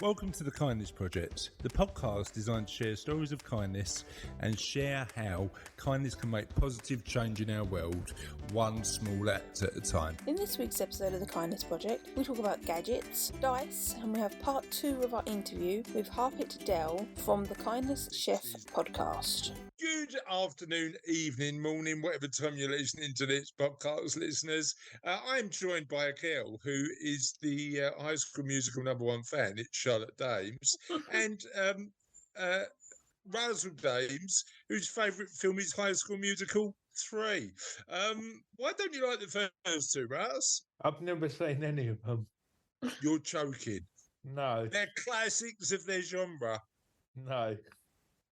Welcome to the Kindness Project, the podcast designed to share stories of kindness and share how kindness can make positive change in our world, one small act at a time. In this week's episode of the Kindness Project, we talk about gadgets, dice, and we have part 2 of our interview with Harpal Dhatt from the Kindness Chef podcast. Good afternoon, evening, morning, whatever time you're listening to this podcast, listeners. I'm joined by a girl who is the High School Musical #1 fan. It's Charlotte Dames. And Razzle Dames, whose favourite film is High School Musical 3. Why don't you like the first two, Raz? I've never seen any of them. You're joking. No. They're classics of their genre. No.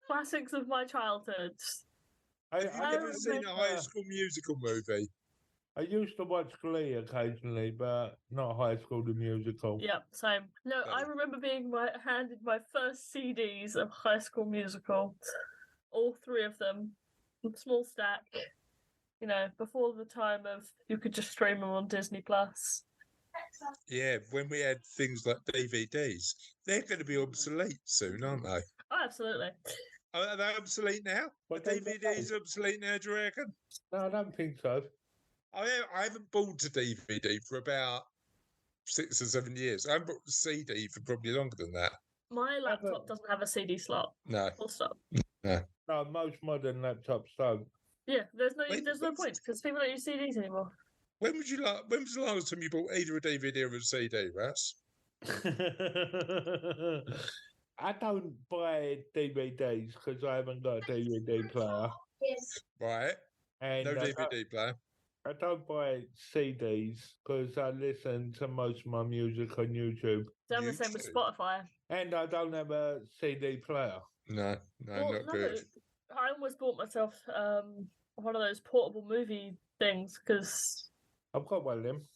Classics of my childhood. Have you never seen a High School Musical movie? I used to watch Glee occasionally, but not High School the Musical. Yep, same. No, I remember being handed my first CDs of High School Musical. All 3 of them. A small stack. You know, before the time of you could just stream them on Disney Plus. Yeah, when we had things like DVDs, they're going to be obsolete soon, aren't they? Oh, absolutely. Are they obsolete now? Are DVDs obsolete now, do you reckon? No, I don't think so. I haven't bought a DVD for about 6 or 7 years. I haven't bought a CD for probably longer than that. My laptop doesn't have a CD slot. No. Full stop. No. No, most modern laptops don't. Yeah, there's no point because people don't use CDs anymore. When was the last time you bought either a DVD or a CD, Russ? I don't buy DVDs because I haven't got a DVD player. Right. And no DVD player. I don't buy CDs because I listen to most of my music on YouTube. I'm the same with Spotify. And I don't have a CD player. No, not good. I almost bought myself one of those portable movie things because I've got one of them.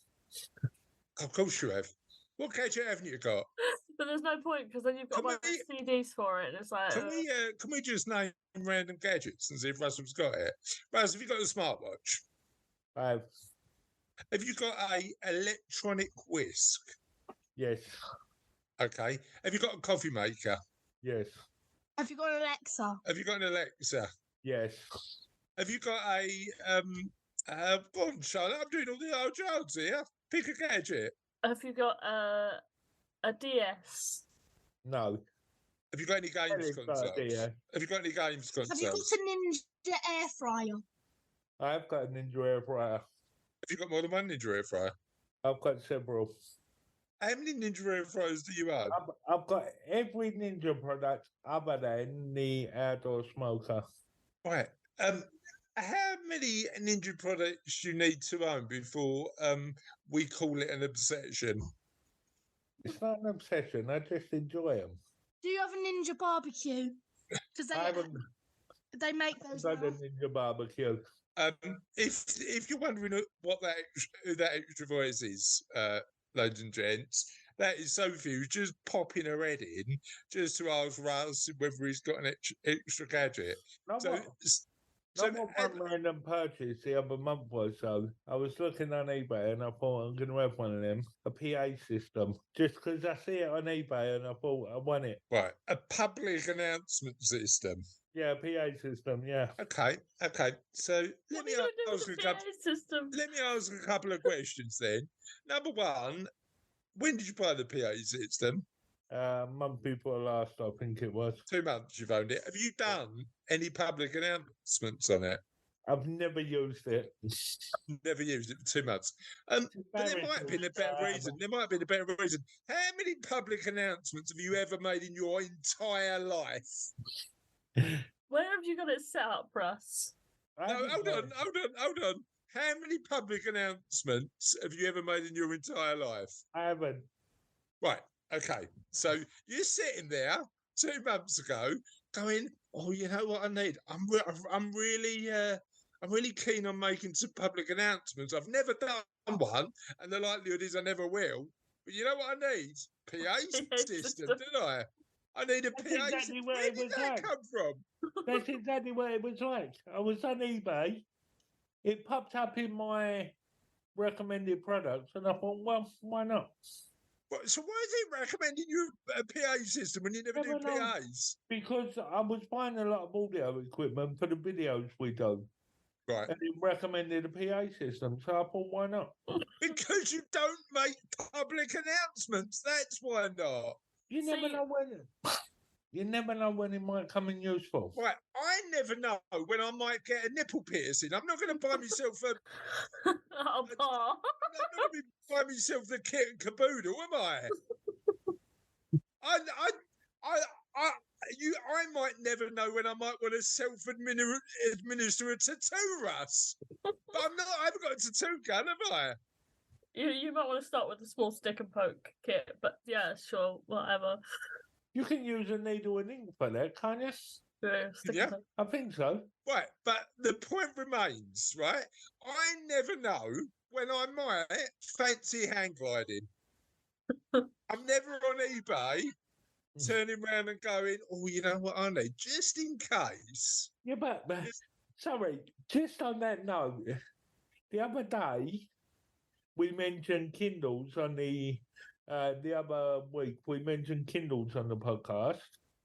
Of course you have. What gadget haven't you got? But there's no point because then you've got to buy CDs for it, and it's like. Can we just name random gadgets and see if Russell's got it? Russ, have you got a smartwatch? I have. Have you got a electronic whisk? Yes. Okay. Have you got a coffee maker? Yes. Have you got an Alexa? Have you got an Alexa? Yes. Have you got a go on, Charlotte, I'm doing all the old jokes here. Pick a gadget. Have you got a DS? No. Have you got any games consoles? Have you got any games consoles? Have you got a Ninja air fryer? I've got a Ninja air fryer. Have you got more than one Ninja air fryer? I've got several. How many Ninja air fryers do you own? I've got every Ninja product other than the outdoor smoker. Right. How many Ninja products do you need to own before we call it an obsession? It's not an obsession. I just enjoy them. Do you have a Ninja barbecue? Because they make those. I've got a Ninja barbecue. If you're wondering who that extra voice is, ladies and gents, that is Sophie who's just popping her head in just to ask Russ whether he's got an extra gadget. One random purchase the other month or so. I was looking on eBay and I thought I'm going to have one of them, a PA system, just because I see it on eBay and I thought I want it. Right, a public announcement system. Yeah, PA system. Yeah. Okay. So let me ask a couple of questions then. Number one, when did you buy the PA system? Month before last, I think it was. 2 months you've owned it. Have you done any public announcements on it? I've never used it. Never used it for 2 months. But there might have been a better reason. How many public announcements have you ever made in your entire life? Where have you got it set up, Russ? No, hold on. How many public announcements have you ever made in your entire life? I haven't. Right. Okay. So you're sitting there 2 months ago going, oh, you know what I need? I'm really keen on making some public announcements. I've never done one, and the likelihood is I never will. But you know what I need? PA system, don't I? I need a PA system. Where did that come from? That's exactly what it was like. I was on eBay. It popped up in my recommended products, and I thought, well, why not? So why is it recommending you a PA system when you never do PAs? Because I was buying a lot of audio equipment for the videos we do. Right. And it recommended a PA system, so I thought, why not? Because you don't make public announcements. That's why not. You never know when. You never know when it might come in useful. Right, I never know when I might get a nipple piercing. I'm not going to buy myself a. A I'm bar. not going to buy myself the kit and caboodle, am I? I might never know when I might want to self-administer a tattoo, Russ. But I haven't got a tattoo gun, have I? You might want to start with a small stick and poke kit, but yeah, sure, whatever. You can use a needle and ink for that, can't you? Yeah. I think so. Right, but the point remains, right? I never know when I might fancy hang gliding. I'm never on eBay turning around and going, oh, you know what I need? Just in case. Yeah, but sorry, just on that note, the other day we mentioned Kindles on the other week. We mentioned Kindles on the podcast.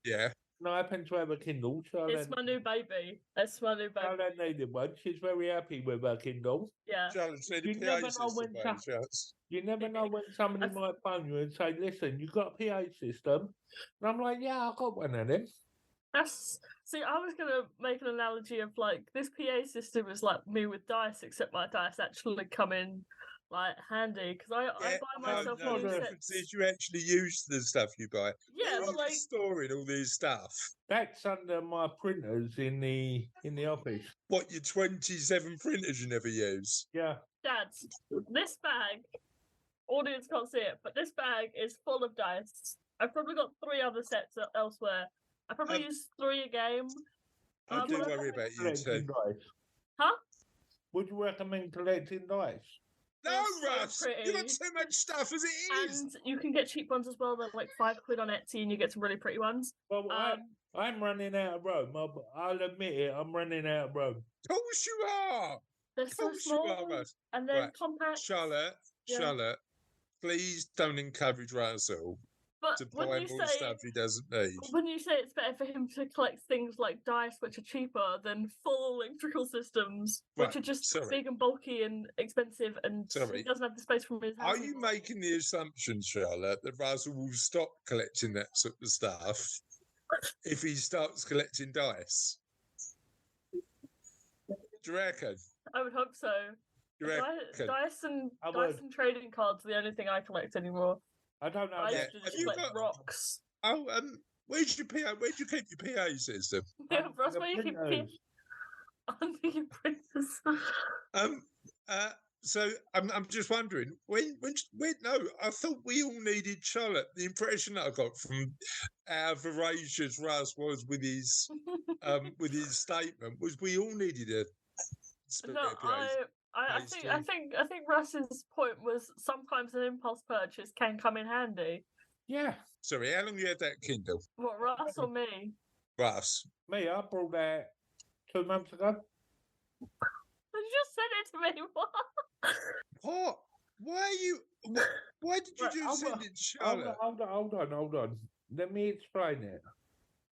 Yeah. And I happen to have a Kindle. It's my new baby. It's my new baby. Charlotte needed one. She's very happy with her Kindle. Yeah. You never know when somebody might phone you and say, listen, you got a PA system? And I'm like, yeah, I got one of them. See, I was going to make an analogy of like, this PA system is like me with dice, except my dice actually come in like handy, because I buy myself no, the difference is you actually use the stuff you buy. Yeah, but like storing all this stuff. That's under my printers in the office. What, your 27 printers you never use? Yeah. Dad, this bag, audience can't see it, but this bag is full of dice. I've probably got 3 other sets elsewhere. I probably use 3 a game. I do worry about you too. Huh? Would you recommend collecting dice? No, Russ, you've got too much stuff as it is. And you can get cheap ones as well. They're like £5 on Etsy, and you get some really pretty ones. Well, I'm running out of room. I'll admit it. I'm running out of room. Of course you are. They're so small, and then compact. Charlotte, please don't encourage Russell to buy more stuff he doesn't need. When you say it's better for him to collect things like dice, which are cheaper than full electrical systems, which are just big and bulky and expensive, and he doesn't have the space from his house. Are you making the assumption, Charlotte, that Russell will stop collecting that sort of stuff if he starts collecting dice? Do you reckon? I would hope so. Dice and trading cards are the only thing I collect anymore. I don't know. I used to just collect rocks. Oh, where'd you keep your PA system? Yeah, Ross, where you keep under your printers. So I'm just wondering when no, I thought we all needed Charlotte. The impression that I got from our voracious Russ was with his statement was we all needed a split PA. I think Russ's point was sometimes an impulse purchase can come in handy. Yeah. Sorry, how long you had that Kindle? What, Russ or me? Russ. Me, I brought that 2 months ago. You just said it to me. What? Why did you just send it to Charlotte? Hold on. Let me explain it.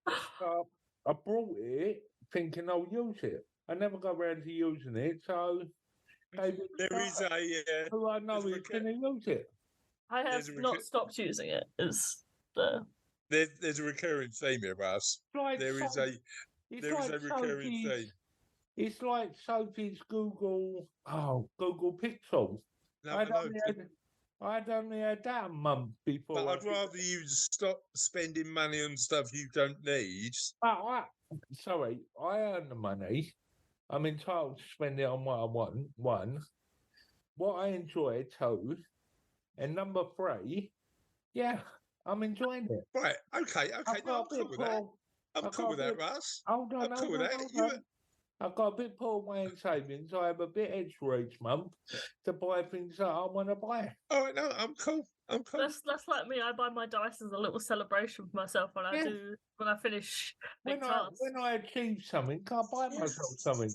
I brought it thinking I'll use it. I never got around to using it, so there is a who I know is going to use it. I have not stopped using it. There's a recurring theme here, Russ. There is a recurring theme. It's like Sophie's Google Pixel. No, I'd only had that a month before. But I'd rather you stop spending money on stuff you don't need. I earn the money. I'm entitled to spend it on what I want. 1, what I enjoy. 2, and number 3, yeah, I'm enjoying it. Right, okay. No, I'm cool with that. I'm cool with that, Russ. Hold on. I've got a bit put away in savings. I have a bit extra each month to buy things that I want to buy. All right, no, I'm cool. That's like me. I buy my dice as a little celebration for myself when I finish big tasks. When I achieve something, I buy myself something.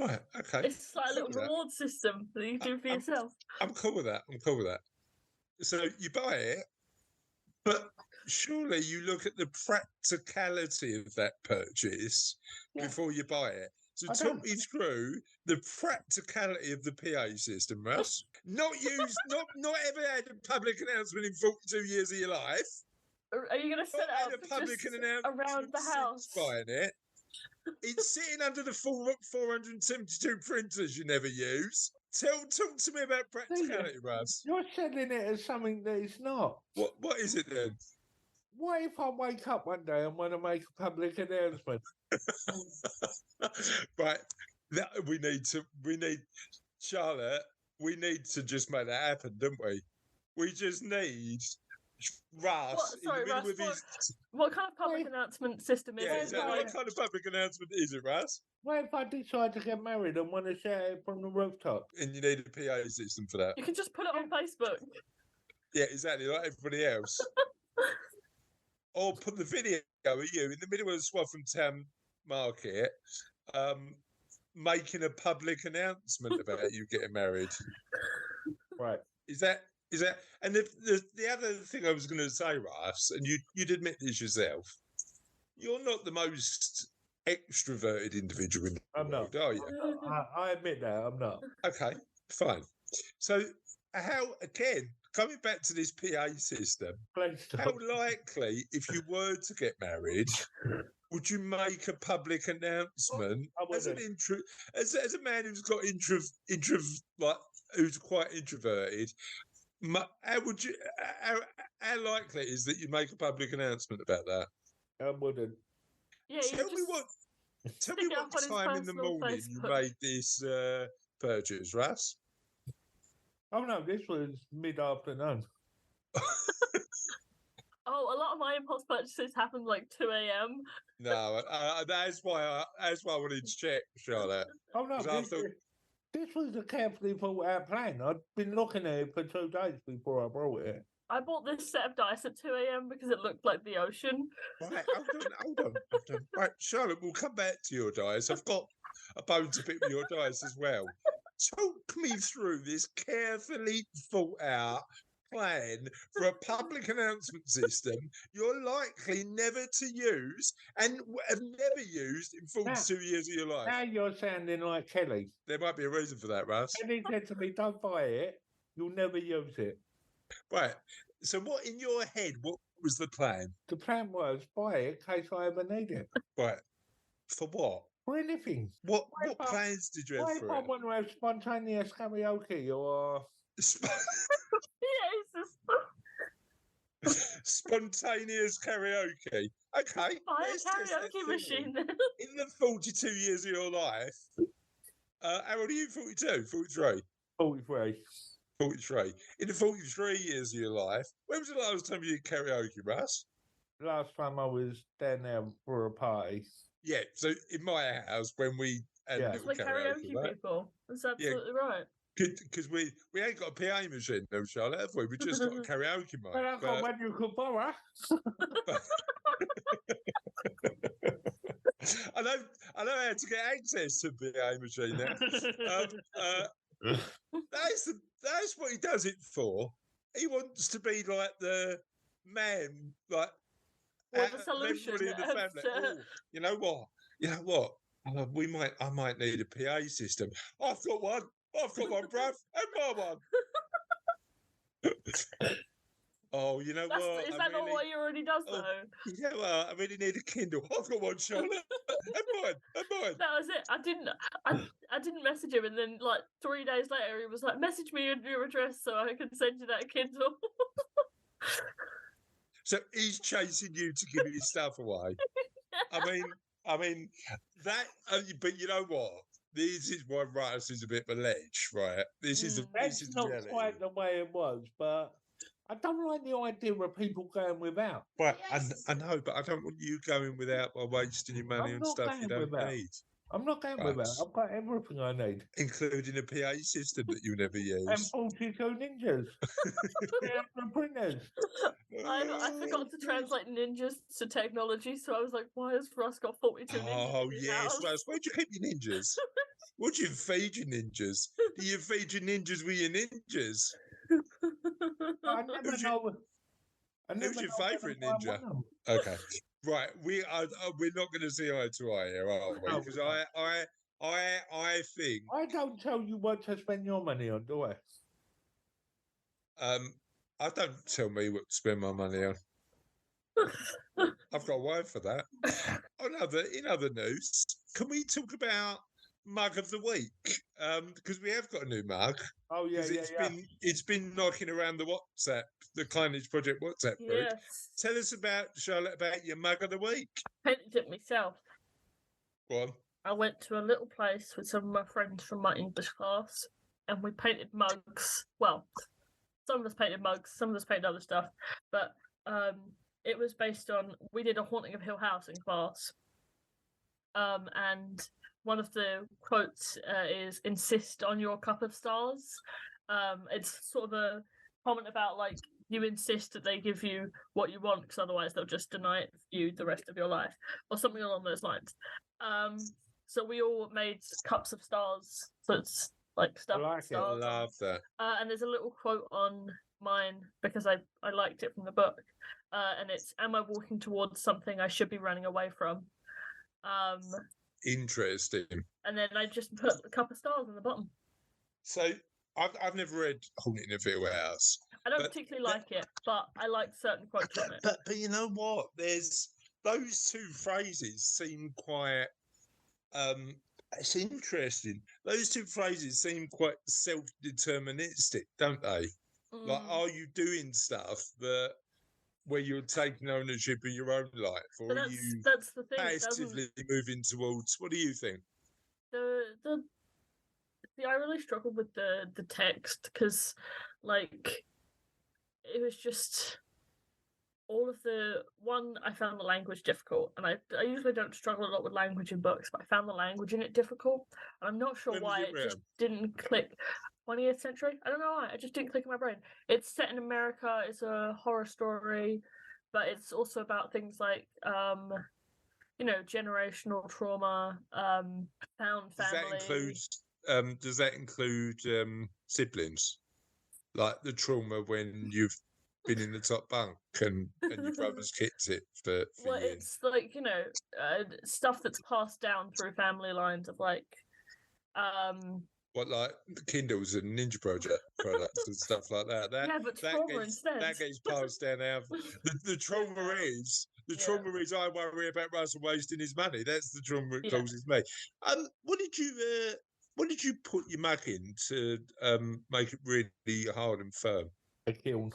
Right, okay. It's like a little reward system that you do for yourself. I'm cool with that. So you buy it, but surely you look at the practicality of that purchase before you buy it. So talk me through the practicality of the PA system, Russ. Not used, not ever had a public announcement in 42 years of your life. Are you going to set Not it had up a public just announcement around the since house? buying it. It's sitting under the 472 printers you never use. Talk to me about practicality, Russ. You're selling it as something that it's not. What is it then? What if I wake up one day and want to make a public announcement? Right. We need Charlotte, we need to just make that happen, don't we? We just need Russ in the middle Russ, of his... what kind of public announcement system is Yeah, it? exactly. What kind of public announcement is it, Russ? What if I decide to get married and want to share it from the rooftop? And you need a PA system for that. You can just put it on Facebook. Yeah, exactly, like everybody else. Or put the video of you in the middle of the Swaffham Town Market, making a public announcement about you getting married. Right. Is that? And the other thing I was going to say, Russ, and you'd admit this yourself, you're not the most extroverted individual in the world, are you? I admit that, I'm not. Okay, fine. So how, again, coming back to this PA system, how likely, if you were to get married, would you make a public announcement as an as a man who's got who's quite introverted? How would you? How likely is that you make a public announcement about that? I wouldn't. Yeah, Tell me what time in the morning you made this purchase, Russ. Oh no, this was mid-afternoon. Oh, a lot of my impulse purchases happen like 2 a.m. No, that's why I wanted to check, Charlotte. Oh no, this was a carefully thought out plan. I'd been looking at it for 2 days before I brought it. I bought this set of dice at 2 a.m. because it looked like the ocean. Right, hold on. Right, Charlotte, we'll come back to your dice. I've got a bone to pick with your dice as well. Talk me through this carefully thought out plan for a public announcement system you're likely never to use and have never used in 42 years of your life. Now you're sounding like Kelly. There might be a reason for that, Russ. Kelly said to me, don't buy it, you'll never use it. Right. So what, in your head, what was the plan? The plan was buy it in case I ever need it. Right. For what? For anything. What plans did you have for it? I want to have spontaneous karaoke or... Spontaneous karaoke. Okay. Buy a karaoke machine. In the 42 years of your life, how old are you? 42? 43? 43. 43. In the 43 years of your life, when was the last time you did karaoke, Russ? Last time I was down there for a party. Yeah, so in my house when we had karaoke people. That's absolutely right. Because we ain't got a PA machine though, Charlotte, have we? We just got a karaoke mic. But I've got one you could borrow. I know how to get access to a PA machine now. That's what he does it for. He wants to be like the man, like the solution everybody in the family. You know what? I might need a PA system. I've got one, bruv. And my one. Oh, you know what? Is that not what he already does, though? You know what? I really need a Kindle. I've got one, Charlotte. and mine. That was it. I didn't message him, and then like 3 days later, he was like, "Message me your address so I can send you that Kindle." So he's chasing you to give his stuff away. I mean that. But you know what? This is why Russ is a bit of a ledge, right? This That's not reality. quite the way it was, but I don't like the idea of people going without. Right, I know, but I don't want you going without by wasting your money on stuff you don't need. I'm not going without. I've got everything I need. Including a PA system that you never use. And 42 ninjas. And printers. I forgot to translate ninjas to technology, so I was like, why has Russ got 42 ninjas? Oh, yes, Russ. Where'd you keep your ninjas? What do you feed your ninjas? Do you feed your ninjas with your ninjas? I never Who's your- know. I never Who's your know whether favourite I ninja? want 'em. Okay, right. We're not going to see eye to eye here, are we? No, Because we're not. I think I don't tell you what to spend your money on, do I? I don't tell me what to spend my money on. I've got a word for that. In other news, can we talk about mug of the week? Because we have got a new mug. Oh yeah, Because yeah. it's been knocking around the Kindness Project WhatsApp group. Yes. Tell us about Charlotte about your mug of the week. Painted it myself. Go on. I went to a little place with some of my friends from my English class, and we painted mugs. Well, some of us painted mugs, some of us painted other stuff, but it was based on, we did a Haunting of Hill House in class, and one of the quotes is "insist on your cup of stars." It's sort of a comment about like you insist that they give you what you want because otherwise they'll just deny it you the rest of your life, or something along those lines. So we all made cups of stars, so it's like stuff like it. stars. Love that. And there's a little quote on mine because I liked it from the book, and it's, "Am I walking towards something I should be running away from?" Interesting. And then I just put a cup of stars on the bottom. So I've never read Haunting of Hill House. I don't But particularly like it, but I like certain quotes from it. But you know what? There's those two phrases seem quite it's interesting. Those two phrases seem quite self-deterministic, don't they? Like, are you doing stuff where you're taking ownership of your own life, or But are you that's the thing. It doesn't. passively moving towards? What do you think? I really struggled with the text because, like, it was just all of I found the language difficult, and I usually don't struggle a lot with language in books, but I found the language in it difficult, and I'm not sure When was why it it just written? didn't click. 20th century? I don't know why. It just didn't click in my brain. It's set in America. It's a horror story, but it's also about things like generational trauma, found family. Does that include siblings? Like the trauma when you've been in the top bunk and your brother's kicked it for Well, years? it's like stuff that's passed down through family lines of like What, like the Kindles and Ninja Project products and stuff like that? Yeah, but trauma instead. That gets passed down. The trauma is I worry about Russell wasting his money. That's the trauma it causes me. What did you put your mug in to make it really hard and firm? A kiln.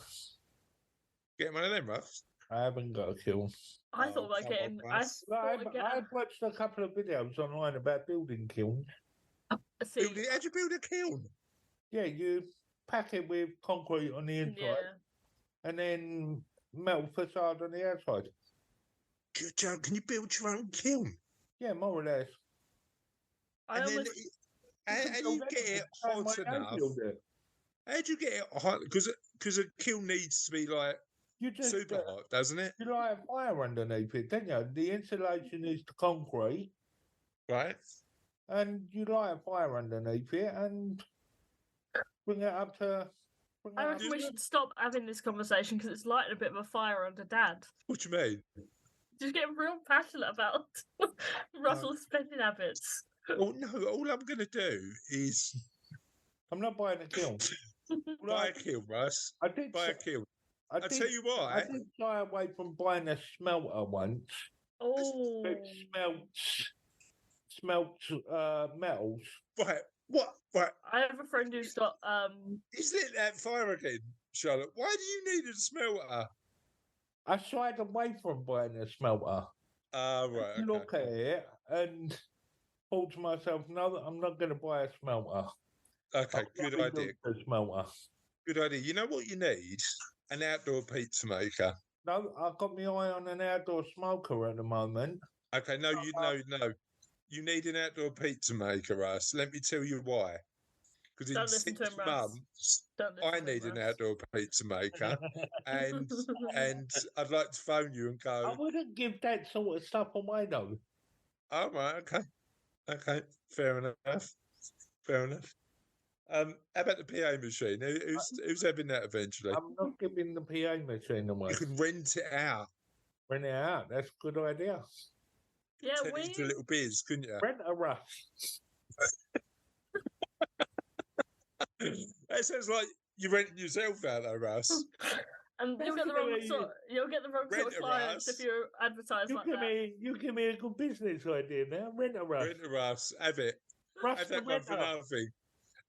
Get one of them, Russ. I haven't got a kiln. I thought about come on, getting. Russ. I've watched a couple of videos online about building kilns. See, How'd you build a kiln? Yeah, you pack it with concrete on the inside and then metal facade on the outside. Good job. Can you build your own kiln? Yeah, more or less. How do you get it hot enough? How do you get it hot? Because a kiln needs to be like super hot, doesn't it? You light a fire underneath it, don't you? The insulation is the concrete. Right. And you light a fire underneath it and bring it up to... I reckon we should stop having this conversation because it's lighting a bit of a fire under Dad. What do you mean? Just getting real passionate about Russell's spending habits. Oh, no, all I'm going to do is... I'm not buying a kiln. Buy a kiln, Russ. I did buy a kiln. I'll tell you why. I did shy away from buying a smelter once. Oh. It smelts metals. Right. What? Right. I have a friend who's got Is it that fire again, Charlotte? Why do you need a smelter? I shied away from buying a smelter. Right. Okay. Look at it and thought to myself, no, I'm not going to buy a smelter. Okay, good idea. A smelter. Good idea. You know what you need? An outdoor pizza maker. No, I've got my eye on an outdoor smoker at the moment. Okay, no. You need an outdoor pizza maker, Russ. Let me tell you why. Because in 6 months, I need an outdoor pizza maker, and I'd like to phone you and go. I wouldn't give that sort of stuff away, though. Oh, right, okay, fair enough. How about the PA machine? Who's having that eventually? I'm not giving the PA machine away. You could rent it out. Rent it out. That's a good idea. Yeah, Turn it into a little biz, couldn't you? Rent a rush. That sounds like you're renting yourself out, though, Russ. And you'll get the wrong sort of clients if you advertise like that. You give me a good business idea now. Rent a rush. Rent a Russ. Have it. Rush Have that one for nothing.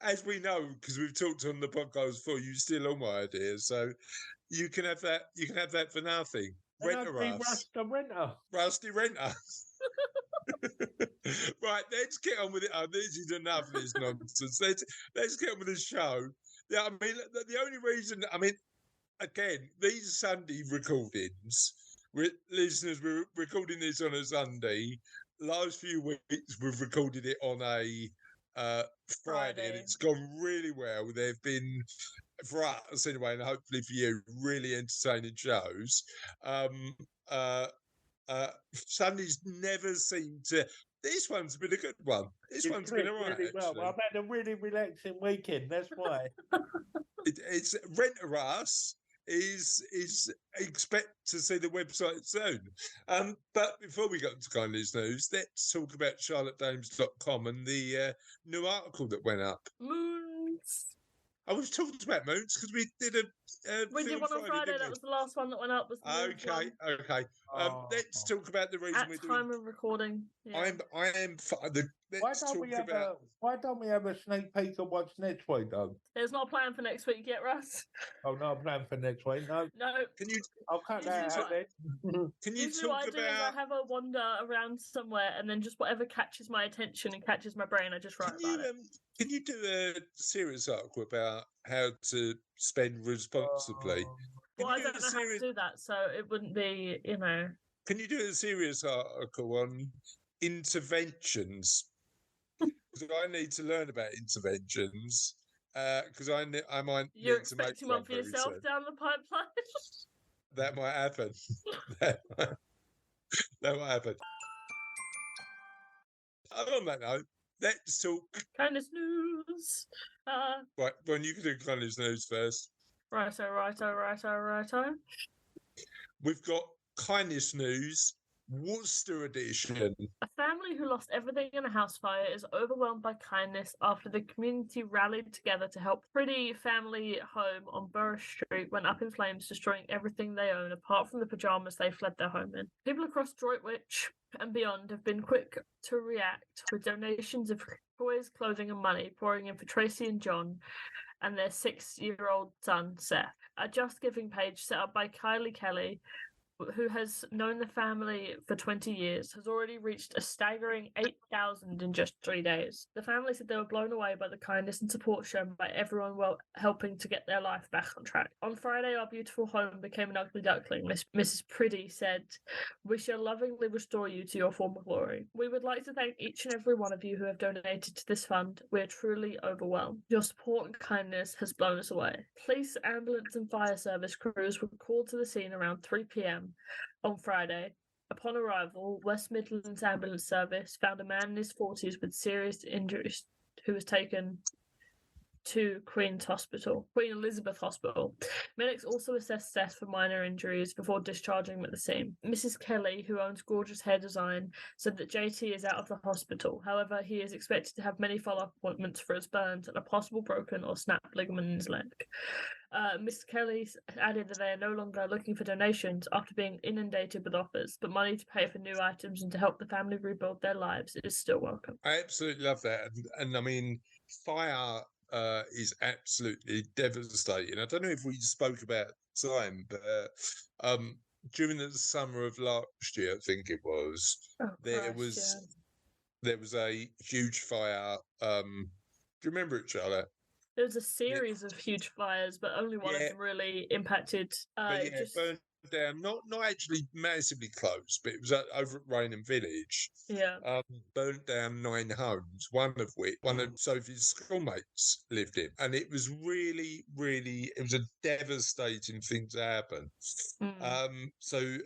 As we know, because we've talked on the podcast before, you steal all my ideas, so you can have that. You can have that for nothing. Rent a Russ. Rusty renter. Rusty renter. Right, let's get on with it. Oh, this is enough of this nonsense. Let's get on with the show. Yeah, I mean, the only reason, I mean, again, these Sunday recordings, listeners, we're recording this on a Sunday. Last few weeks, we've recorded it on a Friday, and it's gone really well. They've been, for us anyway, and hopefully for you, really entertaining shows. Sundays never seem to. This one's been a good one. This one's been all right. Really well. I've had a really relaxing weekend. That's why. It's Rent a Russ is expect to see the website soon. But before we go to Kindness News, let's talk about charlottedames.com and the new article that went up. Moons. I was talking about moons because we did a. We did one on Friday. That was the last one that went up. Was the okay. Let's talk about the reason we're doing. At time of recording. Yeah. Why don't we have a sneak peek of what's next week, though? There's not a plan for next week yet, Russ. Oh, not a plan for next week. No. Can you? I'll cut that out then. Can you talk about? I have a wander around somewhere, and then just whatever catches my attention and catches my brain, I just write about it. Can you do a serious article about how to spend responsibly? Well, I don't know how to do that, so it wouldn't be, Can you do a serious article on interventions? Because I need to learn about interventions. Because I might. You're expecting one for yourself down the pipeline. That might happen. That might happen. On that note, let's talk Kindness News. Right, well, you can do Kindness News first. Righto. We've got Kindness News, Worcester edition. A family who lost everything in a house fire is overwhelmed by kindness after the community rallied together to help. Pretty family home on Borough Street went up in flames, destroying everything they own apart from the pyjamas they fled their home in. People across Droitwich and beyond have been quick to react with donations of toys, clothing and money pouring in for Tracy and John and their 6-year-old son Seth. A Just Giving page set up by Kylie Kelly, who has known the family for 20 years, has already reached a staggering 8,000 in just 3 days. The family said they were blown away by the kindness and support shown by everyone helping to get their life back on track. On Friday, our beautiful home became an ugly duckling. Mrs. Priddy said, "We shall lovingly restore you to your former glory. We would like to thank each and every one of you who have donated to this fund. We are truly overwhelmed. Your support and kindness has blown us away." Police, ambulance and fire service crews were called to the scene around 3 p.m. on Friday. Upon arrival, West Midlands Ambulance Service found a man in his 40s with serious injuries who was taken to Queen Elizabeth Hospital. Medics also assessed Seth for minor injuries before discharging him at the scene. Mrs. Kelly, who owns Gorgeous Hair Design, said that JT is out of the hospital. However, he is expected to have many follow-up appointments for his burns and a possible broken or snapped ligament in his leg. Mrs. Kelly added that they are no longer looking for donations after being inundated with offers, but money to pay for new items and to help the family rebuild their lives is still welcome. I absolutely love that. And I mean, fire is absolutely devastating. I don't know if we spoke about time, but during the summer of last year, I think it was, there was a huge fire. Do you remember it, Charlotte? There was a series of huge fires, but only one of them really impacted. Burned down, not actually massively close, but it was over at Raynham Village. Yeah. Burnt down 9 homes, one of Sophie's schoolmates lived in. And it was really, really, it was a devastating thing to happen. So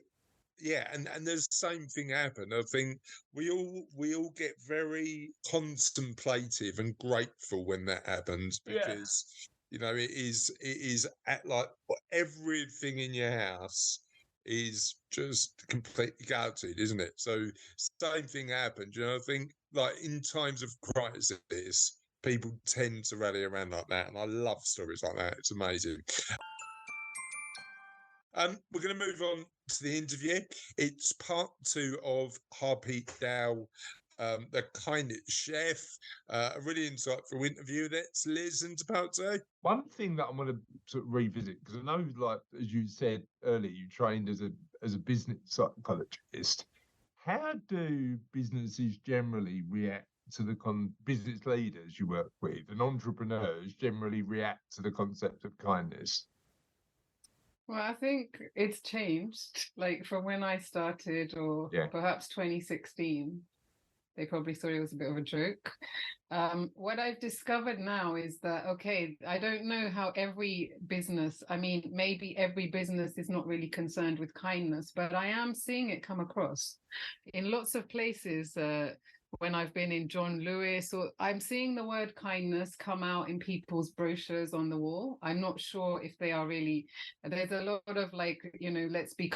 yeah, and the same thing happened. I think we all get very contemplative and grateful when that happens, Yeah. because it is at like everything in your house is just completely gutted, isn't it? So same thing happened. I think like in times of crisis, people tend to rally around like that, and I love stories like that. It's amazing. We're going to move on to the interview. It's part 2 of Harpal Dhatt, the Kindness chef. A really insightful interview. Let's listen to part 2. One thing that I want to sort of revisit, because I know, like as you said earlier, you trained as a business psychologist. How do businesses generally react to the business leaders you work with and entrepreneurs generally react to the concept of kindness? Well, I think it's changed, like from when I started, or perhaps 2016. They probably thought it was a bit of a joke. What I've discovered now is that, okay, I don't know how every business, I mean, maybe every business is not really concerned with kindness, but I am seeing it come across in lots of places. When I've been in John Lewis, or I'm seeing the word kindness come out in people's brochures on the wall. I'm not sure if they are really, there's a lot of like, let's be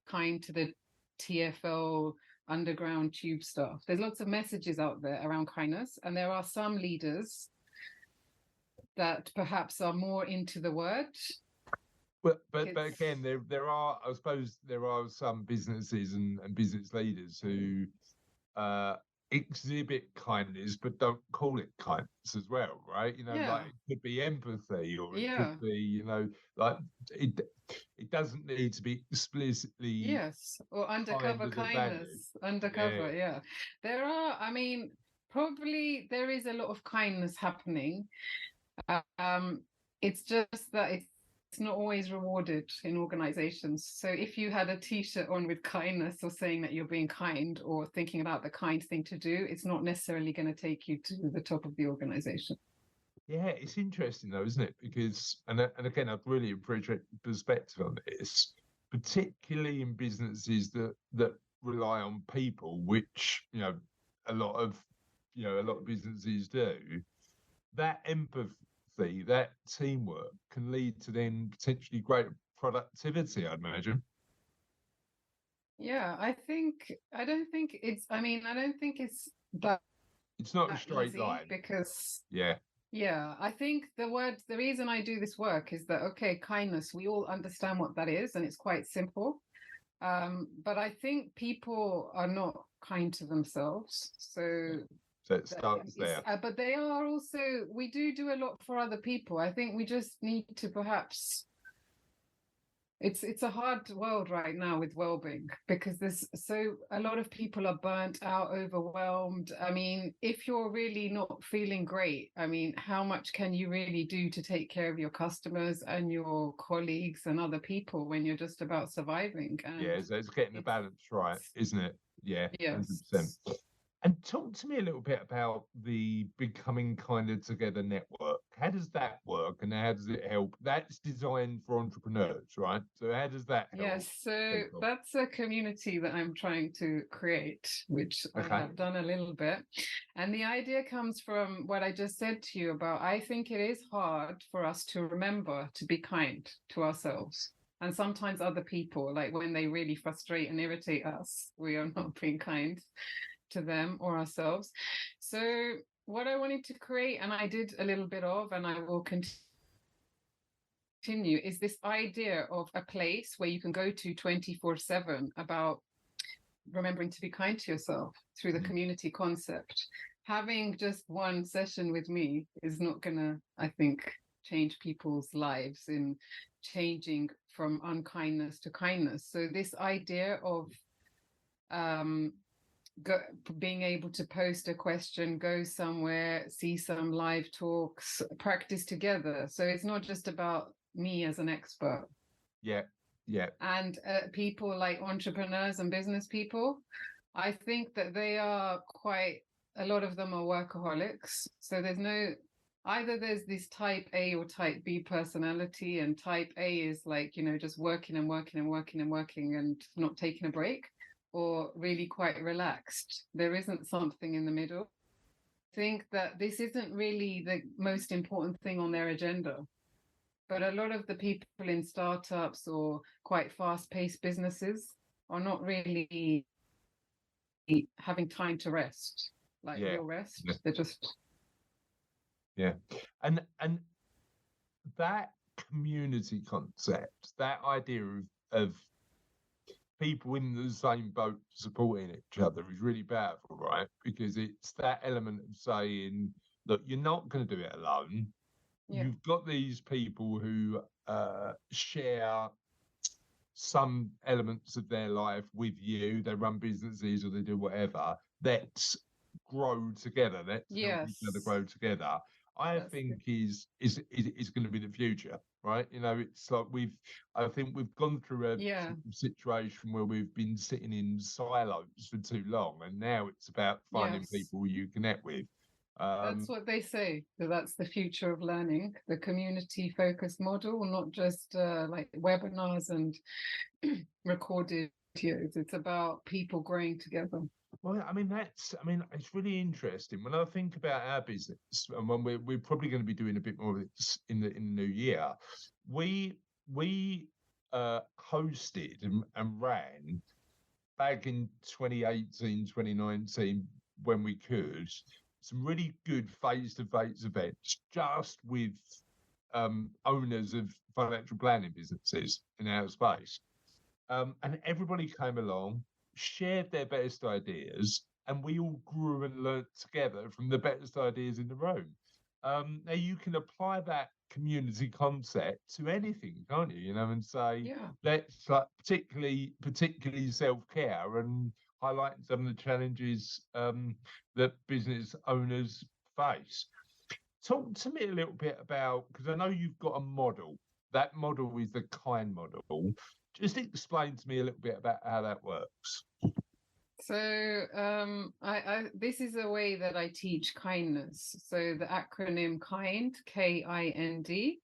kind to the TFL underground tube stuff. There's lots of messages out there around kindness, and there are some leaders that perhaps are more into the word. But again, there are, I suppose, there are some businesses and business leaders who exhibit kindness but don't call it kindness as well, right? Like it could be empathy, or it could be, like it doesn't need to be explicitly or undercover kindness. Undercover, there are, I mean, probably there is a lot of kindness happening. It's just that it's not always rewarded in organizations. So if you had a t-shirt on with kindness, or saying that you're being kind, or thinking about the kind thing to do, it's not necessarily going to take you to the top of the organization. Yeah, it's interesting though, isn't it? Because, and again, I'd really appreciate perspective on this, particularly in businesses that rely on people, which a lot of businesses do. That empathy, that teamwork can lead to then potentially greater productivity, I'd imagine. Yeah, I don't think it's that. It's not a straight line, because yeah, I think the reason I do this work is that, okay, kindness, we all understand what that is, and it's quite simple. But I think people are not kind to themselves. So it starts there. But they are also, we do a lot for other people. I think we just need to perhaps, it's a hard world right now with well-being, because there's a lot of people are burnt out, overwhelmed. I mean, if you're really not feeling great, I mean, how much can you really do to take care of your customers and your colleagues and other people when you're just about surviving? And so it's getting the balance right, isn't it? Yeah, yes. 100%. And talk to me a little bit about the Becoming Kinder Together network. How does that work, and how does it help? That's designed for entrepreneurs, right? So how does that help? Yes, so that's a community that I'm trying to create, which I have done a little bit. And the idea comes from what I just said to you about, I think it is hard for us to remember to be kind to ourselves. And sometimes other people, like when they really frustrate and irritate us, we are not being kind to them or ourselves. So what I wanted to create, and I did a little bit of, and I will continue, is this idea of a place where you can go to 24/7 about remembering to be kind to yourself through the community concept. Having just one session with me is not gonna, I think, change people's lives in changing from unkindness to kindness. So this idea of being able to post a question, go somewhere, see some live talks, practice together. So it's not just about me as an expert. Yeah. And people like entrepreneurs and business people, I think that they are a lot of them are workaholics. So there's no either there's this type A or type B personality, and type A is like, just working and working and working and working and not taking a break, or really quite relaxed. There isn't something in the middle. I think that this isn't really the most important thing on their agenda. But a lot of the people in startups or quite fast-paced businesses are not really having time to rest, like real rest. Yeah. They're just and that community concept, that idea of people in the same boat supporting each other is really powerful, right? Because it's that element of saying, look, you're not going to do it alone. Yeah. You've got these people who share some elements of their life with you. They run businesses or they do whatever. Let's grow together. Let's help each other grow together. I think is going to be the future, right? It's like I think we've gone through a situation where we've been sitting in silos for too long, and now it's about finding people you connect with. That's what they say. So that's the future of learning, the community-focused model, not just like webinars and recorded videos. It's about people growing together. Well, it's really interesting when I think about our business, and when we're probably going to be doing a bit more of this in the new year. We hosted and ran back in 2018, 2019 when we could, some really good face-to-face events just with owners of financial planning businesses in our space, and everybody came along, shared their best ideas, and we all grew and learnt together from the best ideas in the room. Now you can apply that community concept to anything, can't you? And say, let's particularly self-care and highlighting some of the challenges that business owners face. Talk to me a little bit about, because I know you've got a model. That model is the KIND model. Just explain to me a little bit about how that works. So this is a way that I teach kindness. So the acronym KIND, K-I-N-D.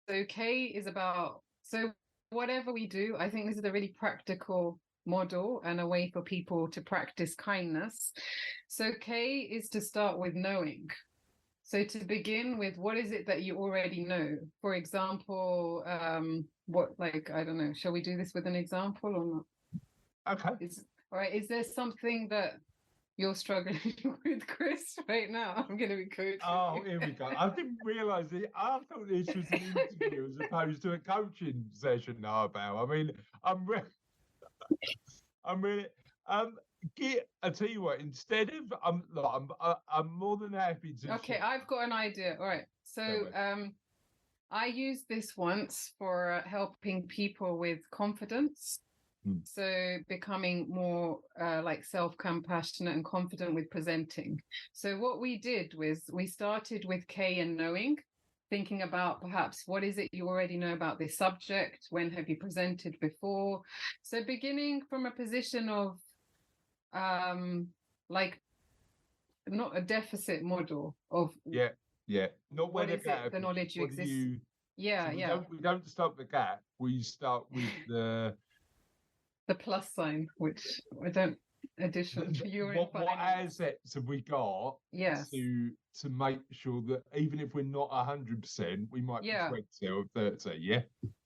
So K is about, so whatever we do, I think this is a really practical model and a way for people to practice kindness. So K is to start with knowing. So to begin with, what is it that you already know? For example, I don't know, shall we do this with an example or not? Okay. All right. Is there something that you're struggling with, Chris, right now? I'm going to be coaching. Oh, here we go. I didn't realise it. I thought this was an interview as opposed to a coaching session now, Belle. I'm really. I tell you what. Instead of, I'm more than happy to. Okay, I've got an idea. All right. So, I used this once for helping people with confidence. So becoming more like self-compassionate and confident with presenting. So what we did was we started with K and knowing, thinking about perhaps what is it you already know about this subject? When have you presented before? So beginning from a position of like not a deficit model of not what is it, the knowledge you exist. We don't start with the gap. We start with the plus sign, which I don't addition to you. What assets have we got? Yes. To make sure that even if we're not 100%, we might be 20 or 30. Yeah.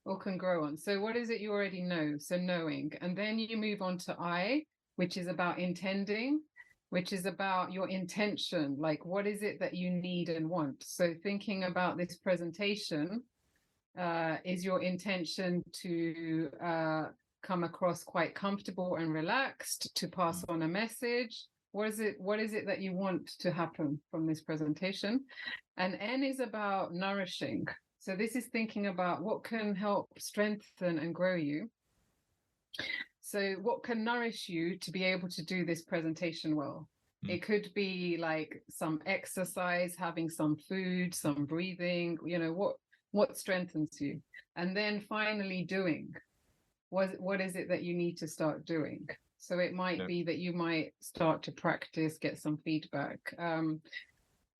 Or can grow on. So what is it you already know? So knowing, and then you move on to I, which is about intending, which is about your intention. Like, what is it that you need and want? So thinking about this presentation, is your intention to come across quite comfortable and relaxed, to pass on a message? What is it that you want to happen from this presentation? And N is about nourishing. So this is thinking about what can help strengthen and grow you. So what can nourish you to be able to do this presentation well? It could be like some exercise, having some food, some breathing, what strengthens you? And then finally doing. What is it that you need to start doing? So it might be that you might start to practice, get some feedback.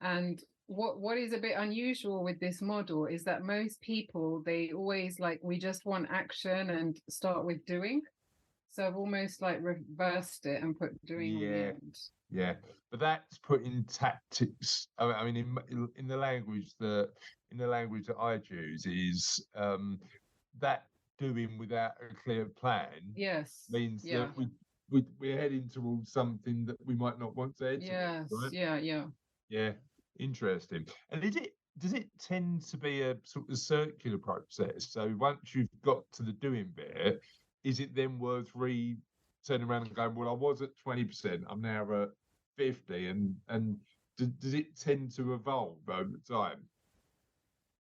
And what is a bit unusual with this model is that most people, they always like, we just want action and start with doing. So I've almost like reversed it and put doing on the end. Yeah, but that's putting tactics. I mean, in the language that I choose is that doing without a clear plan. Yes, means that we're heading towards something that we might not want to head towards. Right? Yeah, interesting. And does it tend to be a sort of circular process? So once you've got to the doing bit, is it then worth turning around and going, well, I was at 20%, I'm now at 50, and does it tend to evolve over time?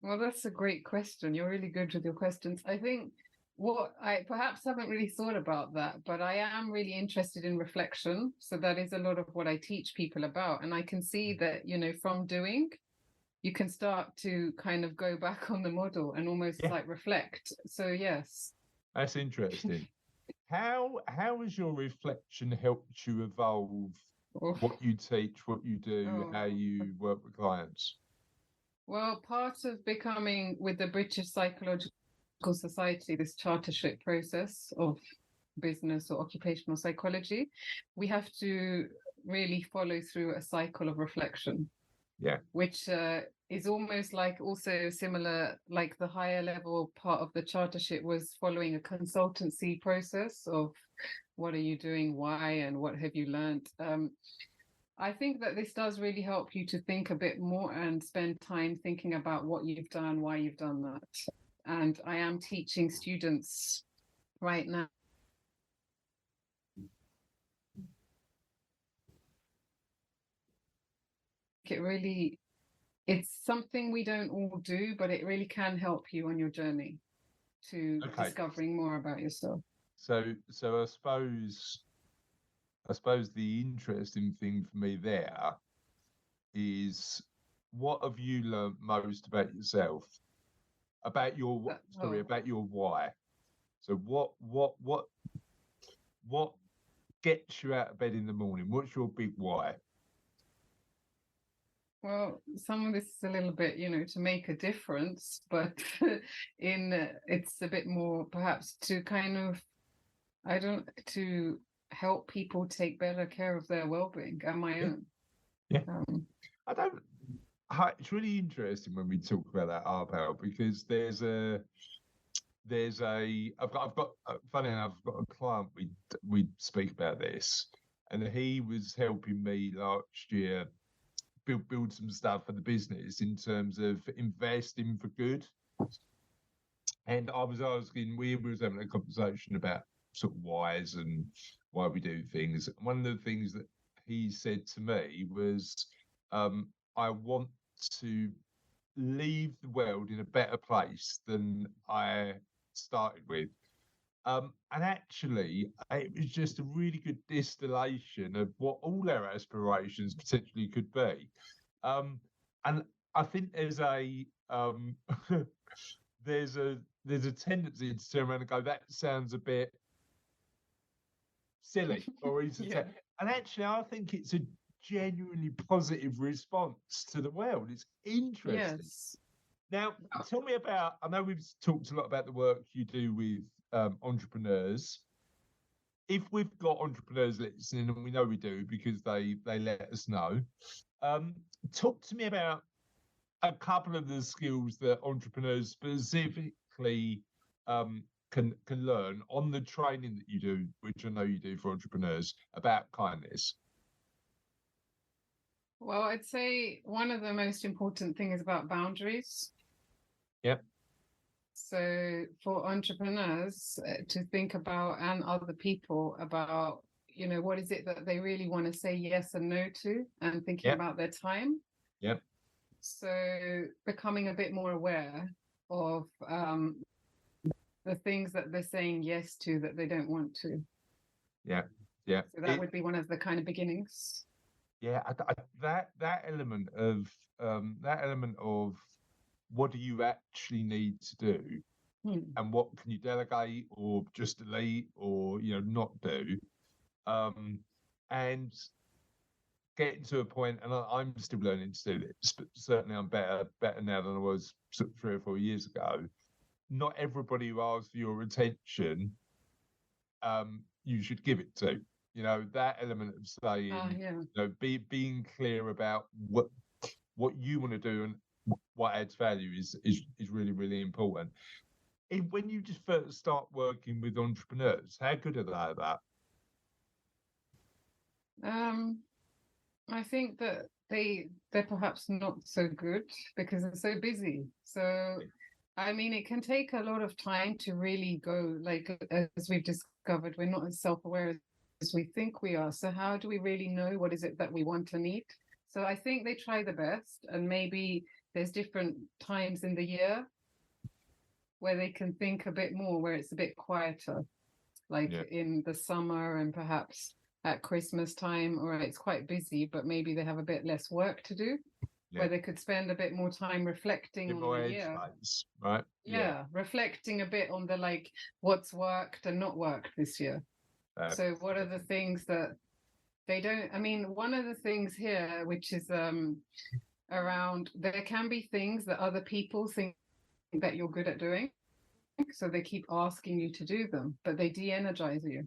Well, that's a great question. You're really good with your questions. I think what I perhaps haven't really thought about that, but I am really interested in reflection. So that is a lot of what I teach people about. And I can see that, you know, from doing, you can start to kind of go back on the model and almost like reflect. So yes. That's interesting. How has your reflection helped you evolve what you teach, what you do, how you work with clients? Well, part of becoming with the British Psychological Society, this chartership process of business or occupational psychology, we have to really follow through a cycle of reflection. Yeah. Which is almost like also similar, like the higher level part of the chartership was following a consultancy process of what are you doing, why, and what have you learned. I think that this does really help you to think a bit more and spend time thinking about what you've done, why you've done that. And I am teaching students right now. It's something we don't all do, but it really can help you on your journey to discovering more about yourself. So I suppose the interesting thing for me there is, what have you learned most about yourself? About your why. So what gets you out of bed in the morning? What's your big why? Well, some of this is a little bit, you know, to make a difference, but it's a bit more perhaps to kind of, to help people take better care of their well-being and my own. Yeah. It's really interesting when we talk about that, Harpal, because I've got funny enough, I've got a client, we speak about this, and he was helping me last year build some stuff for the business in terms of investing for good. And I was asking, we was having a conversation about sort of whys and why we do things. One of the things that he said to me was, I want to leave the world in a better place than I started with. And actually, it was just a really good distillation of what all our aspirations potentially could be. And I think there's a there's a tendency to turn around and go, that sounds a bit silly or easy to. And actually, I think it's a genuinely positive response to the world. It's interesting. Yes. Now, tell me about, I know we've talked a lot about the work you do with entrepreneurs. If we've got entrepreneurs listening, and we know we do because they let us know, talk to me about a couple of the skills that entrepreneurs specifically can learn on the training that you do, which I know you do for entrepreneurs, about kindness. Well, I'd say one of the most important things about boundaries. Yep. So for entrepreneurs to think about, and other people about, you know, what is it that they really want to say yes and no to, and thinking about their time. Yep. So becoming a bit more aware of the things that they're saying yes to that they don't want to. Yeah. Yeah. So that would be one of the kind of beginnings. Yeah, that element of what do you actually need to do, and what can you delegate or just delete or not do, and getting to a point, and I'm still learning to do this, but certainly I'm better now than I was 3 or 4 years ago. Not everybody who asks for your attention, you should give it to. You know, that element of saying, you know, being clear about what you want to do and what adds value is really, really important. When you just first start working with entrepreneurs, how good are they at that? I think that they're perhaps not so good because they're so busy. So, I mean, it can take a lot of time to really go, like, as we've discovered, we're not as self-aware as we think we are. So how do we really know what is it that we want and need? So I think they try the best, and maybe there's different times in the year where they can think a bit more, where it's a bit quieter, like in the summer and perhaps at Christmas time, or it's quite busy, but maybe they have a bit less work to do, where they could spend a bit more time reflecting on the year. Right? Yeah, reflecting a bit on the, like, what's worked and not worked this year. So what are the things that they don't, I mean, one of the things here, which is around, there can be things that other people think that you're good at doing. So they keep asking you to do them, but they de-energize you.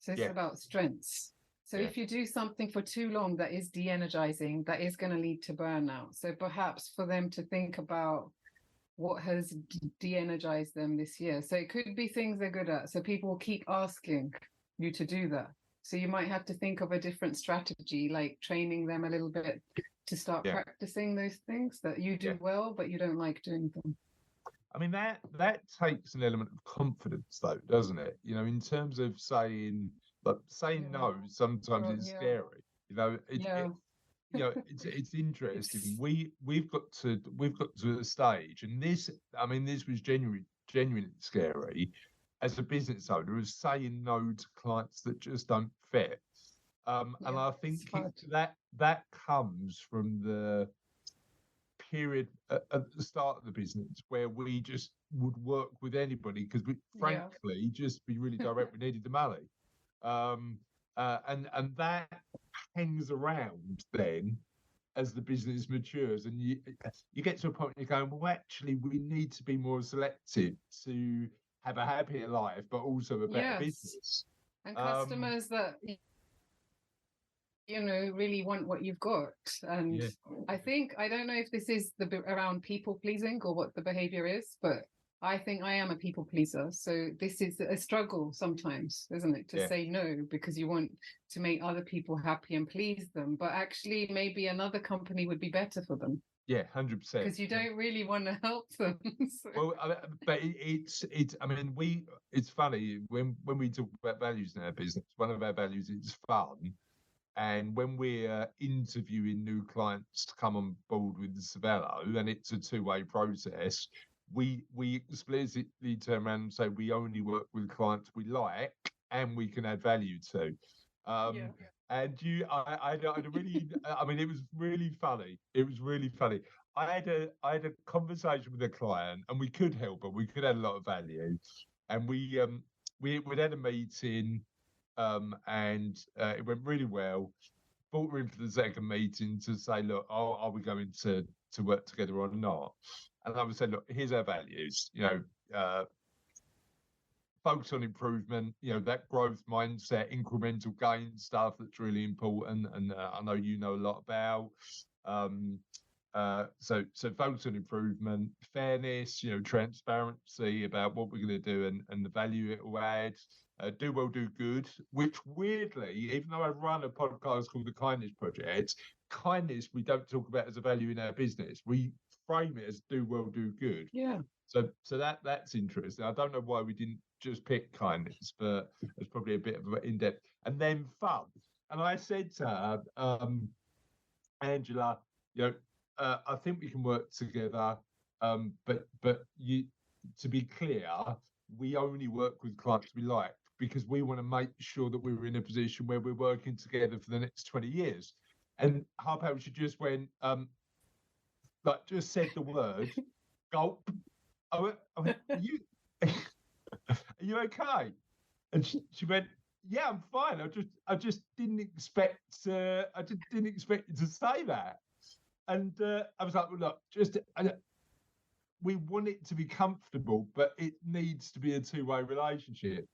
So it's about strengths. So if you do something for too long that is de-energizing, that is going to lead to burnout. So perhaps for them to think about what has de-energized them this year. So it could be things they're good at. So people will keep asking you to do that. So you might have to think of a different strategy, like training them a little bit to start practicing those things that you do well, but you don't like doing them. I mean, that takes an element of confidence, though, doesn't it? You know, in terms of saying no, sometimes it's scary. You know, you know, it's interesting. We've got to a stage, and this was genuinely scary as a business owner, of saying no to clients that just don't fit. And I think that comes from the period at the start of the business where we just would work with anybody because we frankly just be really direct, we needed the money, and that hangs around then as the business matures, and you get to a point where you're going, well, actually we need to be more selective to have a happier life but also a better business, and customers that really want what you've got. And I think, I don't know if this is around people pleasing or what the behavior is, but I think I am a people pleaser. So this is a struggle sometimes, isn't it? To say no, because you want to make other people happy and please them. But actually, maybe another company would be better for them. Yeah, 100%. Because you don't really want to help them. Well, but it's. I mean, it's funny when we talk about values in our business. One of our values is fun. And when we're interviewing new clients to come on board with Savello, and it's a two-way process, we explicitly turn around and say we only work with clients we like and we can add value to. And I really, I mean, it was really funny. It was really funny. I had a conversation with a client, and we could help her. We could add a lot of value, and we'd had a meeting. And it went really well. Brought her in for the second meeting to say, look, are we going to work together or not? And I would say, look, here's our values. You know, focus on improvement. You know, that growth mindset, incremental gain stuff that's really important, and I know you know a lot about. So focus on improvement, fairness. You know, transparency about what we're going to do and the value it will add. Do well, do good, which weirdly, even though I run a podcast called The Kindness Project, kindness we don't talk about as a value in our business. We frame it as do well, do good. Yeah. So that's interesting. I don't know why we didn't just pick kindness, but it's probably a bit of an in-depth. And then fun. And I said to her, Angela, you know, I think we can work together, but you, to be clear, we only work with clients we like, because we want to make sure that we're in a position where we're working together for the next 20 years. And Harpal, she just went, just said the word, gulp. I went, are you okay? And she went, yeah, I'm fine. I just didn't expect I just didn't expect you to say that. And I was like, well, look, we want it to be comfortable, but it needs to be a two-way relationship.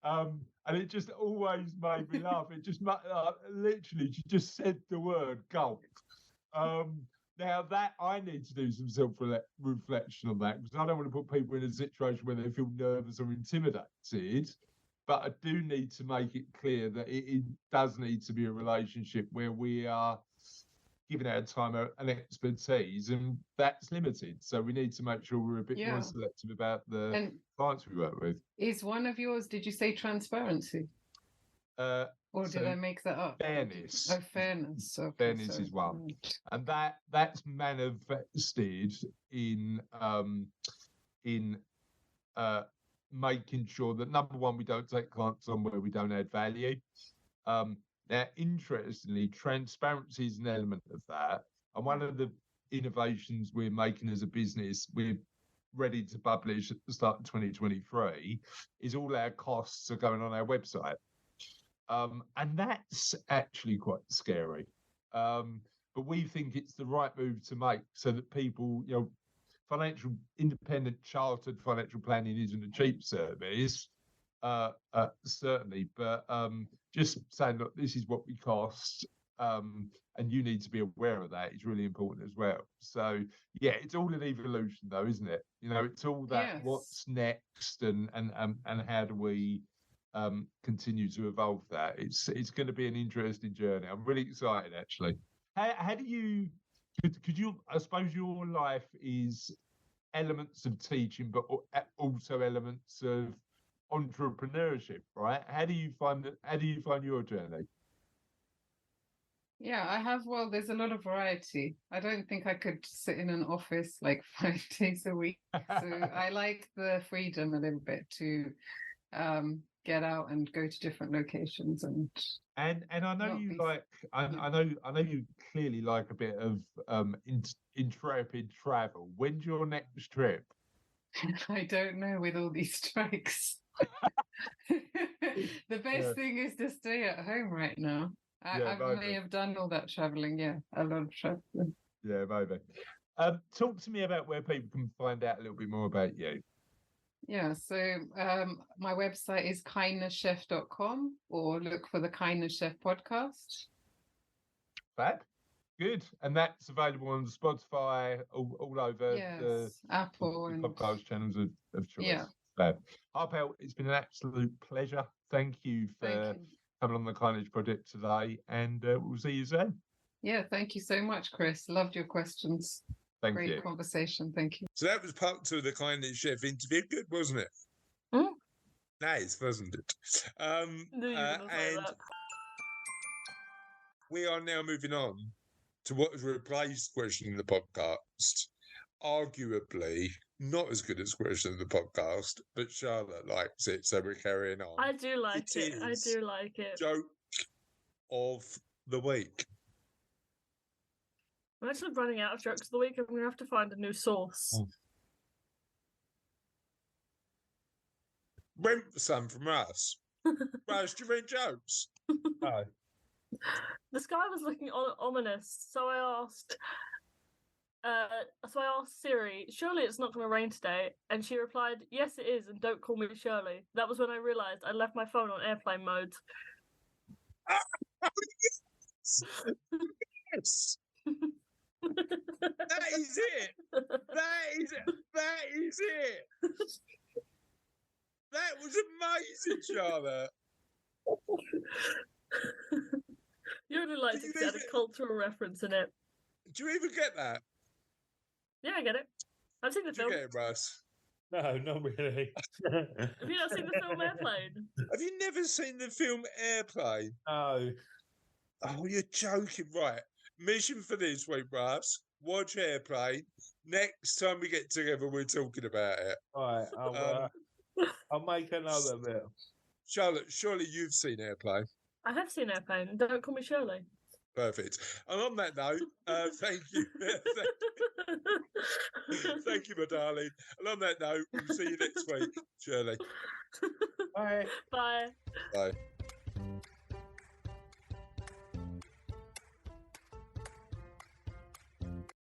And it just always made me laugh. It just literally, she just said the word golf. Now that I need to do some self-reflection on that, because I don't want to put people in a situation where they feel nervous or intimidated. But I do need to make it clear that it does need to be a relationship where we are giving our time and expertise, and that's limited. So we need to make sure we're a bit more selective about the clients we work with. Is one of yours, did you say transparency? Or did I make that up? Fairness. Oh, fairness. Okay, fairness is one. And that's manifested in making sure that, number one, we don't take clients on where we don't add value. Now, interestingly, transparency is an element of that. And one of the innovations we're making as a business, we're ready to publish at the start of 2023, is all our costs are going on our website. And that's actually quite scary. But we think it's the right move to make so that people, financial independent chartered financial planning isn't a cheap service, certainly, but just saying, look, this is what we cost, and you need to be aware of that is really important as well. So yeah, it's all an evolution though, isn't it? It's all that what's next and how do we continue to evolve that. It's going to be an interesting journey. I'm really excited actually. How do you could you, I suppose your life is elements of teaching but also elements of entrepreneurship, right? How do you find your journey? Yeah, I have, well, there's a lot of variety. I don't think I could sit in an office like 5 days a week. So I like the freedom a little bit to get out and go to different locations and I know you like I know you clearly like a bit of intrepid travel. When's your next trip? I don't know with all these strikes. The best thing is to stay at home right now. I may have done all that traveling. Yeah, a lot of traveling. Yeah, maybe. Talk to me about where people can find out a little bit more about you. Yeah, so my website is kindnesschef.com, or look for the Kindness Chef podcast. Fab. Good. And that's available on Spotify, all over the Apple and podcast channels of choice. Yeah. Fab. Harpal, it's been an absolute pleasure. Thank you for coming on the Kindness Project today, and we'll see you soon. Yeah, thank you so much, Chris. Loved your questions. Thank you. Great conversation. Thank you. So that was part 2 of the Kindness Chef interview. Good, wasn't it? Nice, wasn't it? And we are now moving on to what has replaced question in the podcast. Arguably not as good as question in the podcast, but Charlotte likes it, so we're carrying on. I do like it. I do like it. Joke of the week. I'm actually running out of jokes of the week. I'm going to have to find a new source. Rent some from us. Russ, do you rent jokes? No. The sky was looking ominous, so I asked Siri, surely it's not going to rain today? And she replied, yes it is, and don't call me Shirley. That was when I realised I left my phone on airplane mode. Yes! That is it! That is it! That was amazing, Charlotte! You only like to get a cultural reference in it. Do you even get that? Yeah, I get it. I've seen the film. Do you get it, Russ? No, not really. Have you not seen the film Airplane? Have you never seen the film Airplane? No. Oh, you're joking, right? Mission for this week, Russ. Watch Airplane. Next time we get together, we're talking about it. All right, I'll make another bit. Charlotte, surely you've seen Airplane. I have seen Airplane. Don't call me Shirley. Perfect. And on that note, thank you. Thank you, my darling. And on that note, we'll see you next week, Shirley. Bye. Bye. Bye.